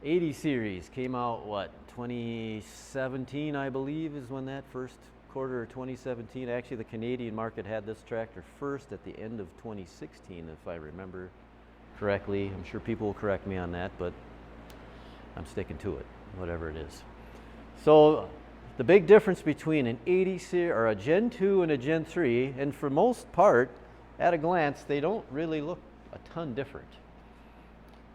80 series came out, what, 2017, I believe, is when that first quarter of 2017. Actually, the Canadian market had this tractor first at the end of 2016, if I remember correctly. I'm sure people will correct me on that, but I'm sticking to it, whatever it is. So the big difference between an 80 series or a Gen 2 and a Gen 3, and for most part, at a glance, they don't really look a ton different.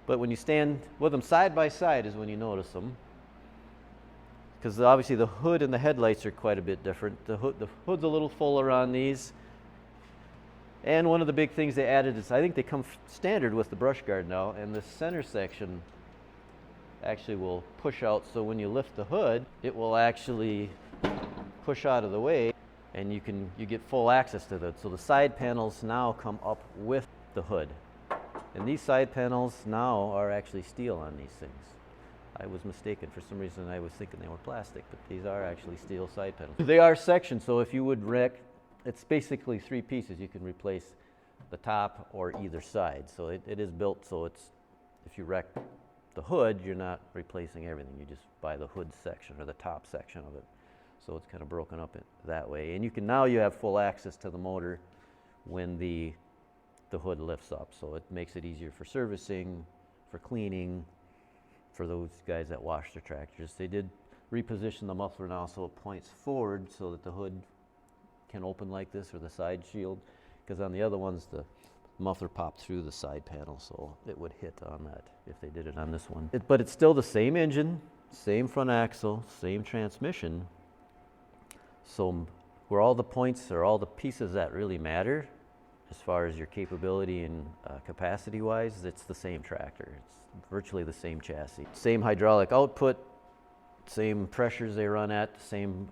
But when you stand with them side by side is when you notice them. Because obviously the hood and the headlights are quite a bit different. The hood's a little fuller on these. And one of the big things they added is, I think they come standard with the brush guard now, and the center section actually will push out, so when you lift the hood, it will actually push out of the way, and you get full access to that. So the side panels now come up with the hood. And these side panels now are actually steel on these things. I was mistaken. For some reason I was thinking they were plastic, but these are actually steel side panels. They are sectioned, so if you would wreck, it's basically 3 pieces. You can replace the top or either side. So it is built so it's, if you wreck the hood, you're not replacing everything. You just buy the hood section or the top section of it. So it's kind of broken up that way. And now you have full access to the motor when the hood lifts up. So it makes it easier for servicing, for cleaning, for those guys that wash their tractors. They did reposition the muffler now so it points forward so that the hood can open like this, or the side shield, because on the other ones the muffler popped through the side panel, so it would hit on that if they did it on this one. But it's still the same engine, same front axle, same transmission. So where all the points or all the pieces that really matter as far as your capability and capacity wise, it's the same tractor. It's virtually the same chassis. Same hydraulic output, same pressures they run at, same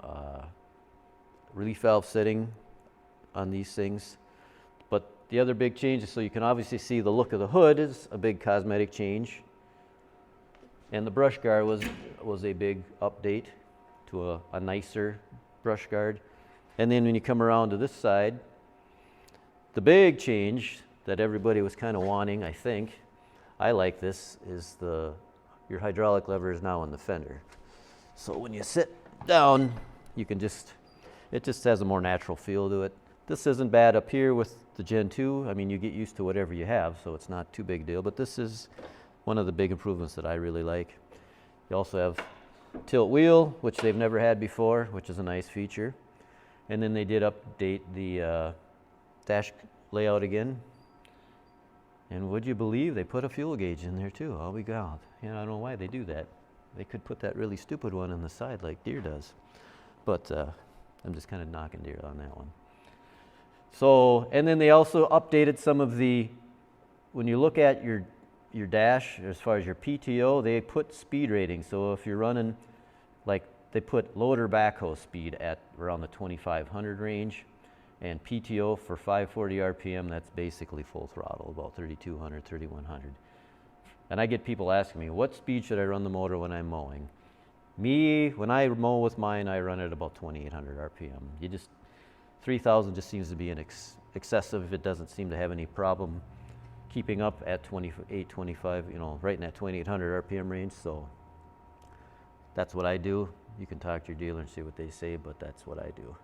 relief valve setting on these things. But the other big change is, so you can obviously see the look of the hood is a big cosmetic change. And the brush guard was a big update to a nicer brush guard. And then when you come around to this side, the big change that everybody was kind of wanting, I think, I like this, is your hydraulic lever is now in the fender. So when you sit down, you can it just has a more natural feel to it. This isn't bad up here with the Gen 2. I mean, you get used to whatever you have, so it's not too big a deal. But this is one of the big improvements that I really like. You also have tilt wheel, which they've never had before, which is a nice feature. And then they did update the dash layout again. And would you believe they put a fuel gauge in there too? Oh, we God. I don't know why they do that. They could put that really stupid one on the side like Deere does. But I'm just kind of knocking Deere on that one. So, and then they also updated some of when you look at your dash, as far as your PTO, they put speed ratings. So if you're running, like they put loader backhoe speed at around the 2500 range, and PTO for 540 RPM, that's basically full throttle, about 3200, 3100. And I get people asking me, what speed should I run the motor when I'm mowing? Me, when I mow with mine, I run at about 2800 RPM. 3000 just seems to be an excessive. It doesn't seem to have any problem keeping up at 28, 25, right in that 2800 RPM range. So that's what I do. You can talk to your dealer and see what they say, but that's what I do.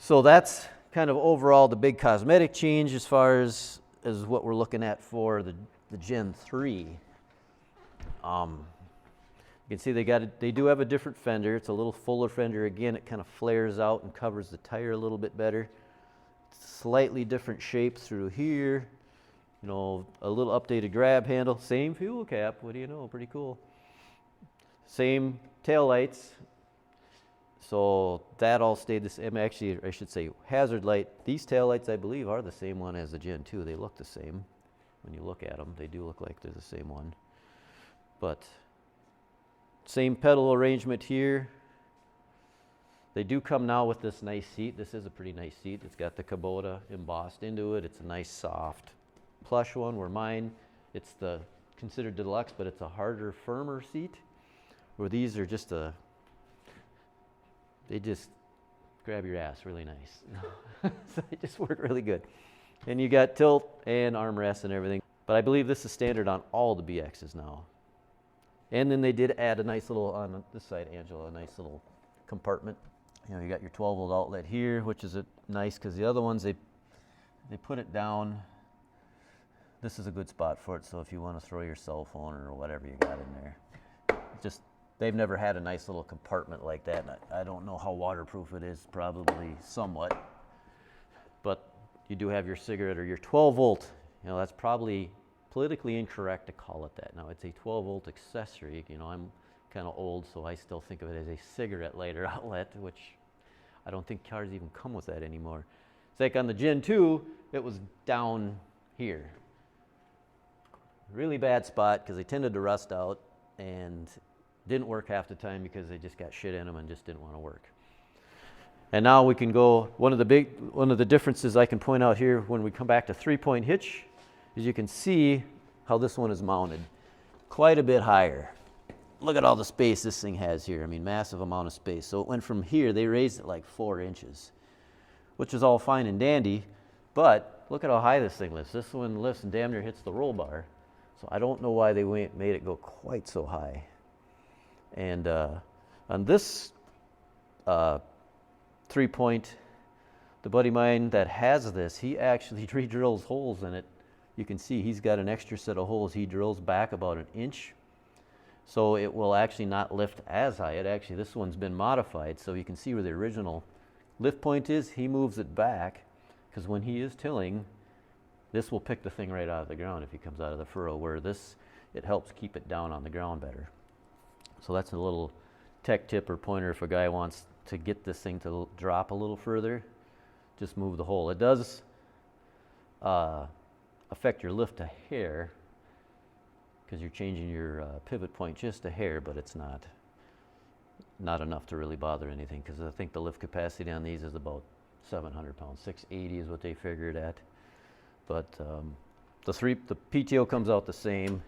So that's kind of overall the big cosmetic change as far as what we're looking at for the Gen 3. You can see they do have a different fender. It's a little fuller fender. Again, it kind of flares out and covers the tire a little bit better. Slightly different shape through here. A little updated grab handle. Same fuel cap. What do you know? Pretty cool. Same tail lights. So that all stayed the same. Actually, I should say hazard light. These tail lights, I believe, are the same one as the Gen 2. They look the same. When you look at them, they do look like they're the same one. But same pedal arrangement here. They do come now with this nice seat. This is a pretty nice seat. It's got the Kubota embossed into it. It's a nice soft plush one, where mine, it's considered deluxe, but it's a harder, firmer seat. Where these are they just grab your ass really nice. So they just work really good. And you got tilt and armrest and everything. But I believe this is standard on all the BXs now. And then they did add a nice little, on this side, Angela, a nice little compartment. You know, you got your 12-volt outlet here, which is nice because the other ones, they put it down. This is a good spot for it, so if you want to throw your cell phone or whatever you got in there. Just, they've never had a nice little compartment like that. And I don't know how waterproof it is, probably somewhat. But you do have your cigarette or your 12-volt. You know, that's probably politically incorrect to call it that. Now, it's a 12-volt accessory. You know, I'm kind of old, so I still think of it as a cigarette lighter outlet, which I don't think cars even come with that anymore. It's like on the Gen 2, it was down here. Really bad spot because they tended to rust out and didn't work half the time because they just got shit in them and just didn't want to work. And now we can go, one of the differences I can point out here when we come back to 3-point hitch is you can see how this one is mounted quite a bit higher. Look at all the space this thing has here. I mean, massive amount of space. So it went from here, they raised it like 4 inches, which is all fine and dandy, but look at how high this thing lifts. This one lifts and damn near hits the roll bar. So I don't know why they made it go quite so high. And on this 3-point, the buddy of mine that has this, he actually re-drills holes in it. You can see he's got an extra set of holes. He drills back about 1 inch. So it will actually not lift as high. This one's been modified. So you can see where the original lift point is. He moves it back because when he is tilling, this will pick the thing right out of the ground if he comes out of the furrow, where this, it helps keep it down on the ground better. So that's a little tech tip or pointer if a guy wants to get this thing to drop a little further, just move the hole. It does affect your lift a hair because you're changing your pivot point just a hair, but it's not enough to really bother anything because I think the lift capacity on these is about 700 pounds. 680 is what they figured at. But the PTO comes out the same.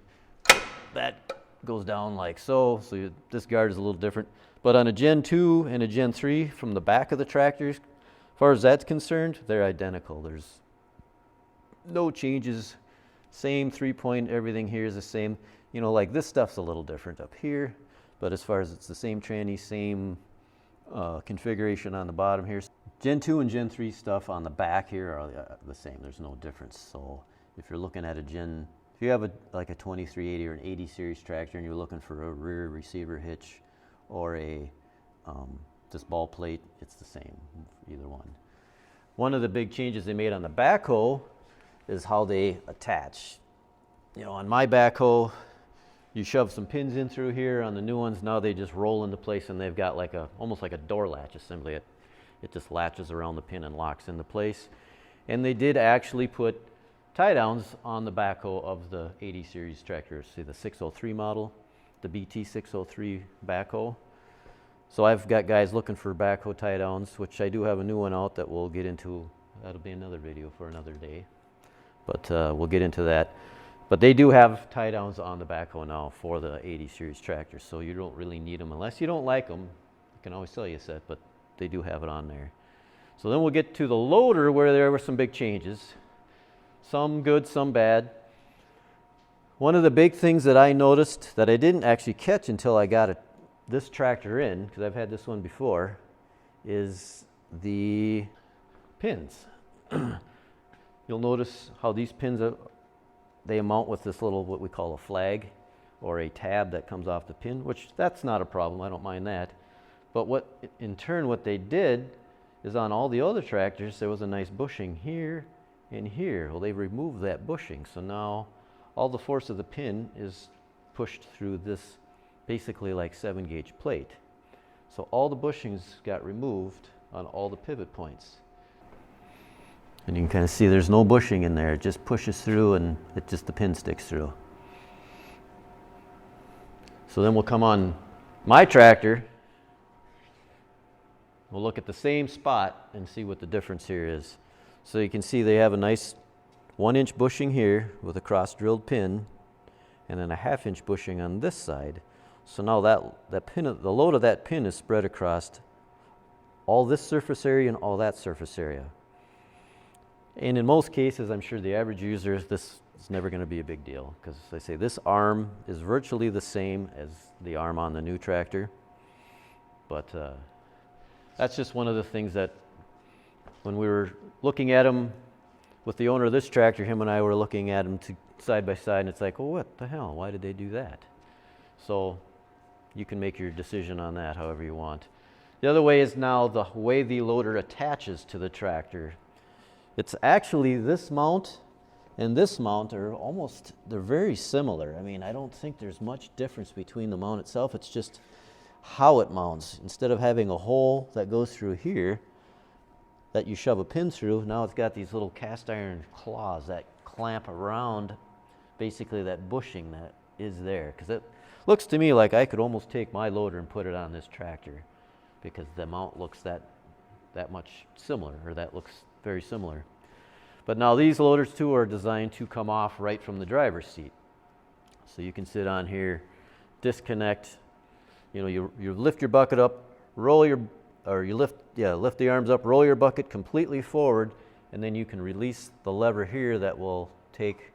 That goes down like so. So this guard is a little different. But on a Gen 2 and a Gen 3, from the back of the tractors, as far as that's concerned, they're identical. There's no changes. Same 3-point, everything here is the same. You know, like this stuff's a little different up here. But as far as it's the same tranny, same configuration on the bottom here. Gen 2 and Gen 3 stuff on the back here are the same. There's no difference. So if you're looking at if you have like a 2380 or an 80 series tractor and you're looking for a rear receiver hitch or this ball plate, it's the same, either one. One of the big changes they made on the backhoe is how they attach. You know, on my backhoe, you shove some pins in through here. On the new ones, now they just roll into place and they've got like almost like a door latch assembly. It just latches around the pin and locks into place. And they did actually put tie downs on the backhoe of the 80 series tractors. See the 603 model, the BT 603 backhoe. So I've got guys looking for backhoe tie downs, which I do have a new one out that we'll get into. That'll be another video for another day. But we'll get into that. But they do have tie downs on the backhoe now for the 80 series tractors, so you don't really need them unless you don't like them. I can always sell you a set, but they do have it on there. So then we'll get to the loader where there were some big changes. Some good, some bad. One of the big things that I noticed that I didn't actually catch until I got this tractor in, because I've had this one before, is the pins. You'll notice how these pins they mount with this little, what we call a flag or a tab that comes off the pin, which that's not a problem. I don't mind that. But what they did is on all the other tractors, there was a nice bushing here and here. Well, they've removed that bushing. So now all the force of the pin is pushed through this basically like 7-gauge plate. So all the bushings got removed on all the pivot points. And you can kind of see there's no bushing in there. It just pushes through and the pin sticks through. So then we'll come on my tractor. We'll look at the same spot and see what the difference here is. So you can see they have a nice 1-inch bushing here with a cross-drilled pin and then a 1/2-inch bushing on this side. So now that pin, the load of that pin is spread across all this surface area and all that surface area. And in most cases, I'm sure the average user, this It's never going to be a big deal because they say this arm is virtually the same as the arm on the new tractor. But that's just one of the things that when we were looking at them with the owner of this tractor, him and I were looking at them side by side, and it's like, well, what the hell? Why did they do that? So you can make your decision on that however you want. The other way is now the way the loader attaches to the tractor. It's actually this mount and this mount are they're very similar. I mean, I don't think there's much difference between the mount itself. It's just how it mounts. Instead of having a hole that goes through here that you shove a pin through, now it's got these little cast iron claws that clamp around basically that bushing that is there. Because it looks to me like I could almost take my loader and put it on this tractor because the mount looks that much similar, or that looks very similar. But now these loaders too are designed to come off right from the driver's seat. So you can sit on here, disconnect, you lift your bucket up, lift the arms up, roll your bucket completely forward, and then you can release the lever here that will take,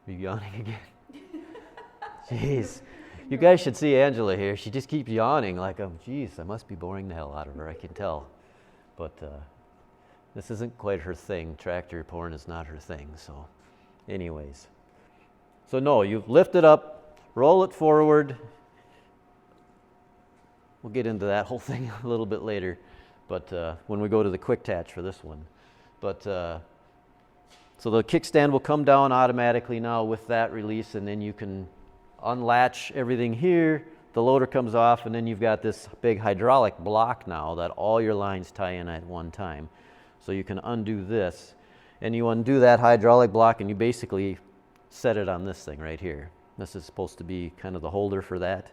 are you yawning again? Jeez. You guys should see Angela here. She just keeps yawning like, geez, I must be boring the hell out of her, I can tell. But this isn't quite her thing. Tractor porn is not her thing. So anyways. So no, you lift it up, roll it forward. We'll get into that whole thing a little bit later, but when we go to the quick attach for this one. But so the kickstand will come down automatically now with that release, and then you can unlatch everything here. The loader comes off, and then you've got this big hydraulic block now that all your lines tie in at one time. So you can undo this, and you undo that hydraulic block, and you basically set it on this thing right here. This is supposed to be kind of the holder for that.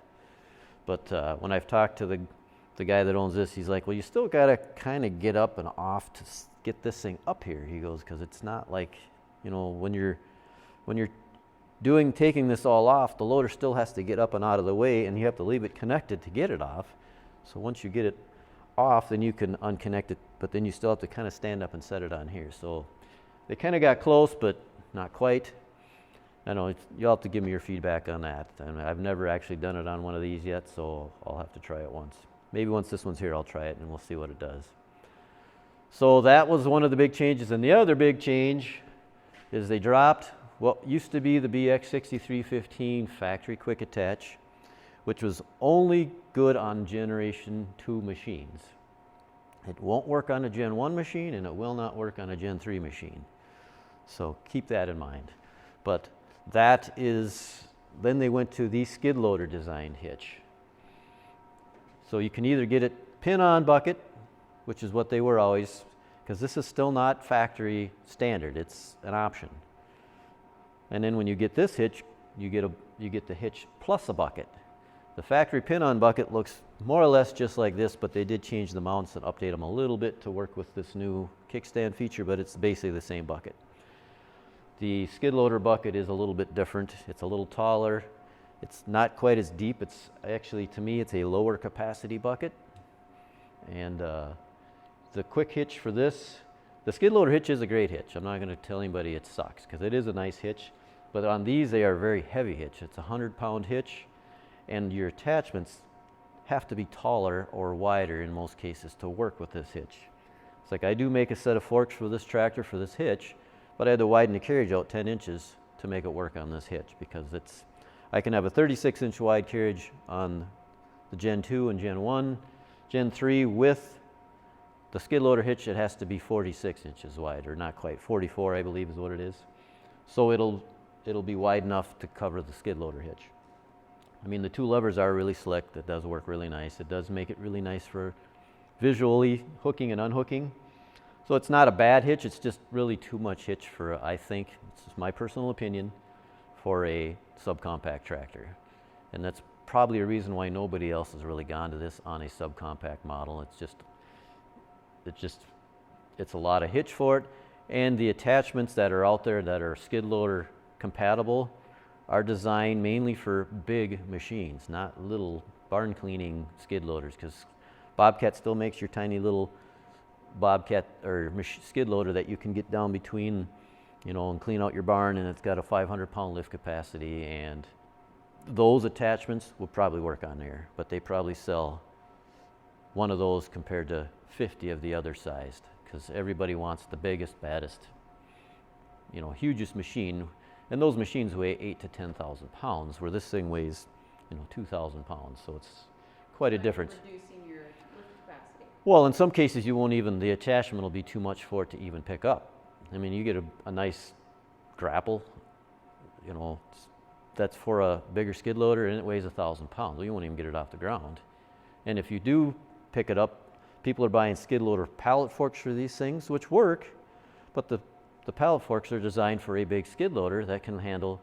But when I've talked to the guy that owns this, he's like, well, you still got to kind of get up and off to get this thing up here. He goes, because it's not like, when you're taking this all off, the loader still has to get up and out of the way, and you have to leave it connected to get it off. So once you get it off, then you can unconnect it, but then you still have to kind of stand up and set it on here. So they kind of got close, but not quite. I know you'll have to give me your feedback on that. And I've never actually done it on one of these yet, so I'll have to try it once. Maybe once this one's here, I'll try it and we'll see what it does. So that was one of the big changes. And the other big change is they dropped what used to be the BX6315 factory quick attach, which was only good on Generation 2 machines. It won't work on a Gen 1 machine, and it will not work on a Gen 3 machine. So keep that in mind. But that is, then they went to the skid loader designed hitch. So you can either get it pin-on bucket, which is what they were always, because this is still not factory standard, it's an option. And then when you get this hitch, you get the hitch plus a bucket. The factory pin-on bucket looks more or less just like this, but they did change the mounts and update them a little bit to work with this new kickstand feature, but it's basically the same bucket. The skid loader bucket is a little bit different. It's a little taller. It's not quite as deep. It's actually, to me, it's a lower capacity bucket. And the quick hitch for this, the skid loader hitch is a great hitch. I'm not going to tell anybody it sucks, because it is a nice hitch. But on these, they are very heavy hitch. It's a 100-pound hitch, and your attachments have to be taller or wider in most cases to work with this hitch. It's like I do make a set of forks for this tractor for this hitch, but I had to widen the carriage out 10 inches to make it work on this hitch, because I can have a 36-inch wide carriage on the Gen 2 and Gen 1. Gen 3 with the skid loader hitch, it has to be 46 inches wide, or not quite, 44 I believe is what it is. So it'll be wide enough to cover the skid loader hitch. I mean, the two levers are really slick. It does work really nice. It does make it really nice for visually hooking and unhooking. So it's not a bad hitch, it's just really too much hitch for, I think, it's just my personal opinion, for a subcompact tractor. And that's probably a reason why nobody else has really gone to this on a subcompact model. It's a lot of hitch for it, and the attachments that are out there that are skid loader compatible are designed mainly for big machines, not little barn cleaning skid loaders, because Bobcat still makes your tiny little Bobcat or skid loader that you can get down between you know, and clean out your barn, and it's got a 500-pound lift capacity, and those attachments will probably work on there, but they probably sell one of those compared to 50 of the other sized, because everybody wants the biggest, baddest, you know, hugest machine, and those machines weigh 8 to 10,000 pounds, where this thing weighs, you know, 2,000 pounds, so it's quite a difference. Reducing your lift capacity. Well, in some cases you won't even, the attachment will be too much for it to even pick up. I mean, you get a nice grapple, you know, that's for a bigger skid loader, and it weighs 1,000 pounds. Well, you won't even get it off the ground. And if you do pick it up, people are buying skid loader pallet forks for these things, which work, but the pallet forks are designed for a big skid loader that can handle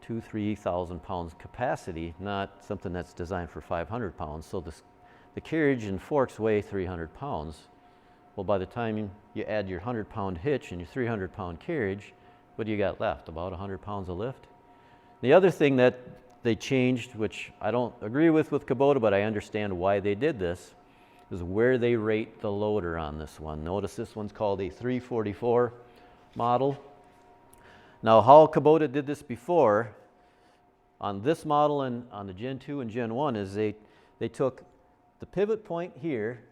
2,000 to 3,000 pounds capacity, not something that's designed for 500 pounds. So the carriage and forks weigh 300 pounds. Well, by the time you add your 100-pound hitch and your 300-pound carriage, what do you got left? About 100 pounds of lift? The other thing that they changed, which I don't agree with Kubota, but I understand why they did this, is where they rate the loader on this one. Notice this one's called a 344 model. Now, how Kubota did this before on this model and on the Gen 2 and Gen 1 is they took the pivot point here,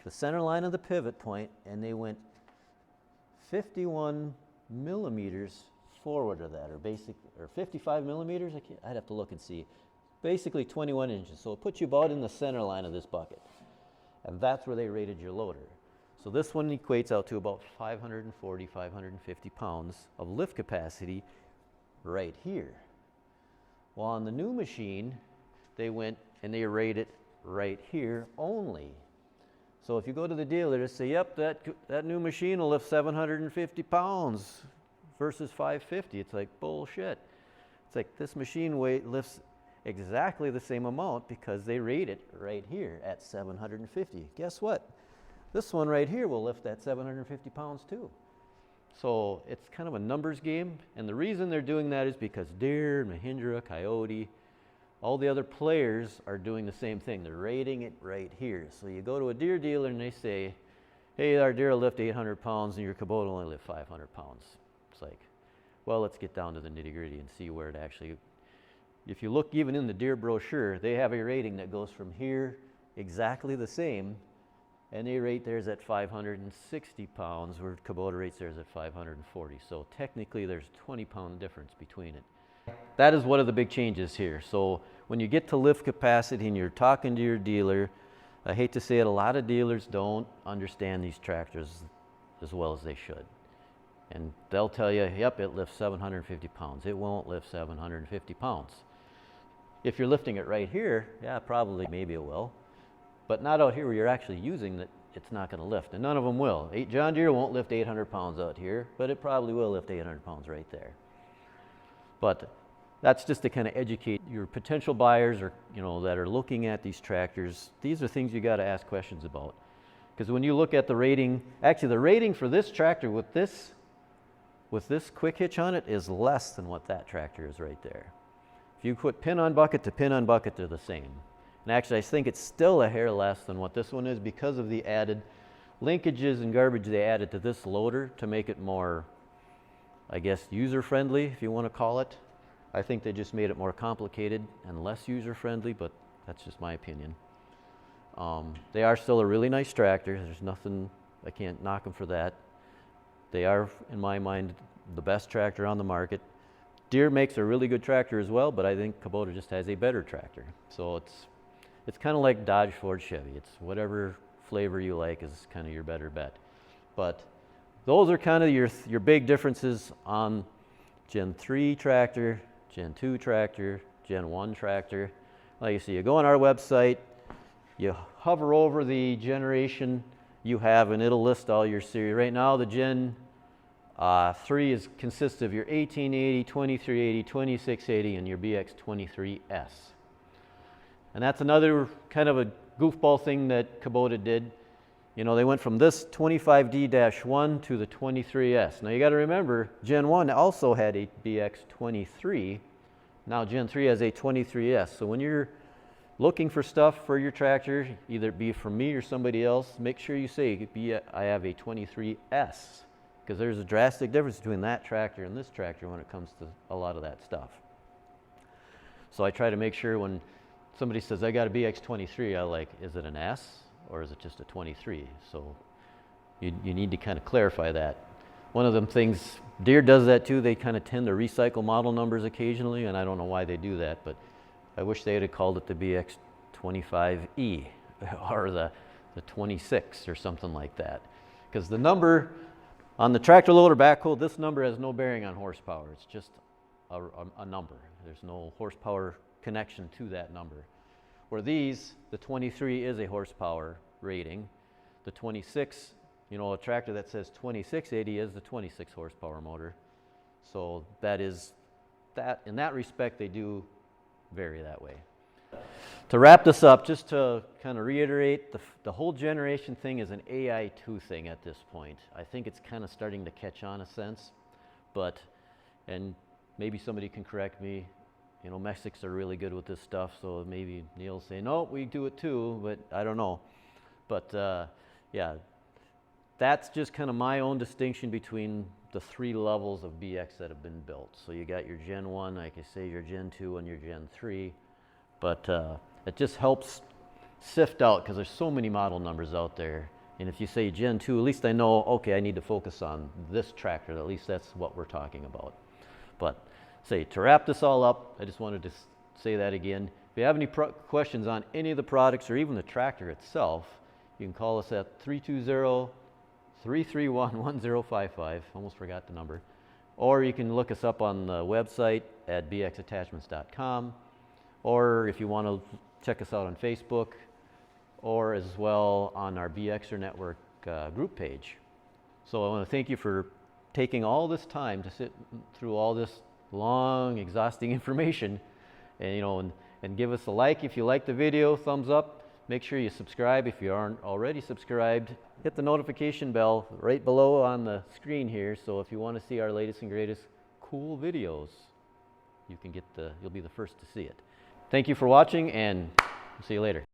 the center line of the pivot point, and they went 51 millimeters forward of that, or 55 millimeters. I'd have to look and see. Basically 21 inches. So it puts you about in the center line of this bucket, and that's where they rated your loader. So this one equates out to about 540, 550 pounds of lift capacity right here. Well, on the new machine, they went and they rated right here only. So if you go to the dealer to say, yep, that new machine will lift 750 pounds versus 550, it's like bullshit. It's like this machine lifts exactly the same amount because they rate it right here at 750. Guess what? This one right here will lift that 750 pounds too. So it's kind of a numbers game, and the reason they're doing that is because Deere, Mahindra, Coyote, all the other players are doing the same thing. They're rating it right here. So you go to a Deere dealer and they say, hey, our Deere will lift 800 pounds and your Kubota will only lift 500 pounds. It's like, well, let's get down to the nitty-gritty and see where it actually, if you look even in the Deere brochure, they have a rating that goes from here exactly the same, and they rate theirs at 560 pounds, where Kubota rates theirs at 540. So technically there's a 20-pound difference between it. That is one of the big changes here. So when you get to lift capacity and you're talking to your dealer, I hate to say it, a lot of dealers don't understand these tractors as well as they should. And they'll tell you, yep, it lifts 750 pounds. It won't lift 750 pounds. If you're lifting it right here, yeah, probably, maybe it will. But not out here where you're actually using it, it's not going to lift. And none of them will. John Deere won't lift 800 pounds out here, but it probably will lift 800 pounds right there. But that's just to kind of educate your potential buyers, or that are looking at these tractors. These are things you got to ask questions about. Because when you look at the rating, actually the rating for this tractor with this quick hitch on it is less than what that tractor is right there. If you put pin on bucket to pin on bucket, they're the same. And actually I think it's still a hair less than what this one is because of the added linkages and garbage they added to this loader to make it more, I guess, user-friendly, if you want to call it. I think they just made it more complicated and less user-friendly, but that's just my opinion. They are still a really nice tractor. There's nothing, I can't knock them for that. They are, in my mind, the best tractor on the market. Deere makes a really good tractor as well, but I think Kubota just has a better tractor. So it's kind of like Dodge, Ford, Chevy. It's whatever flavor you like is kind of your better bet. But those are kind of your big differences on Gen 3 tractor, Gen 2 tractor, Gen 1 tractor. Like you see, you go on our website, you hover over the generation you have, and it'll list all your series. Right now, the Gen 3 consists of your 1880, 2380, 2680, and your BX23S. And that's another kind of a goofball thing that Kubota did. They went from this 25D-1 to the 23S. Now you got to remember, Gen 1 also had a BX23. Now Gen 3 has a 23S. So when you're looking for stuff for your tractor, either it be from me or somebody else, make sure you say, I have a 23S because there's a drastic difference between that tractor and this tractor when it comes to a lot of that stuff. So I try to make sure when somebody says, I got a BX23, I like, is it an S or is it just a 23? So you need to kind of clarify that. One of them things, Deere does that too, they kind of tend to recycle model numbers occasionally, and I don't know why they do that, but I wish they had called it the BX25E or the 26 or something like that. Because the number on the tractor loader backhoe, this number has no bearing on horsepower. It's just a number. There's no horsepower connection to that number. Where these, the 23 is a horsepower rating. The 26, you know, a tractor that says 2680 is the 26 horsepower motor. So that is, that in that respect, they do vary that way. To wrap this up, just to kind of reiterate, the whole generation thing is an AI2 thing at this point. I think it's kind of starting to catch on a sense, but, and maybe somebody can correct me, you know, Mexics are really good with this stuff, so maybe Neil'll say, no, we do it too, but I don't know. But yeah, that's just kind of my own distinction between the three levels of BX that have been built. So you got your Gen 1, like I say, your Gen 2 and your Gen 3, but it just helps sift out because there's so many model numbers out there. And if you say Gen 2, at least I know, okay, I need to focus on this tractor. At least that's what we're talking about. But say, to wrap this all up, I just wanted to say that again. If you have any questions on any of the products or even the tractor itself, you can call us at 320-331-1055. Almost forgot the number. Or you can look us up on the website at bxattachments.com. Or if you want to check us out on Facebook, or as well on our BXer Network group page. So I want to thank you for taking all this time to sit through all this long, exhausting information, and you know, and give us a like if you like the video, thumbs up. Make sure you subscribe if you aren't already subscribed. Hit the notification bell right below on the screen here, so if you want to see our latest and greatest cool videos, you can you'll be the first to see it. Thank you for watching, and see you later.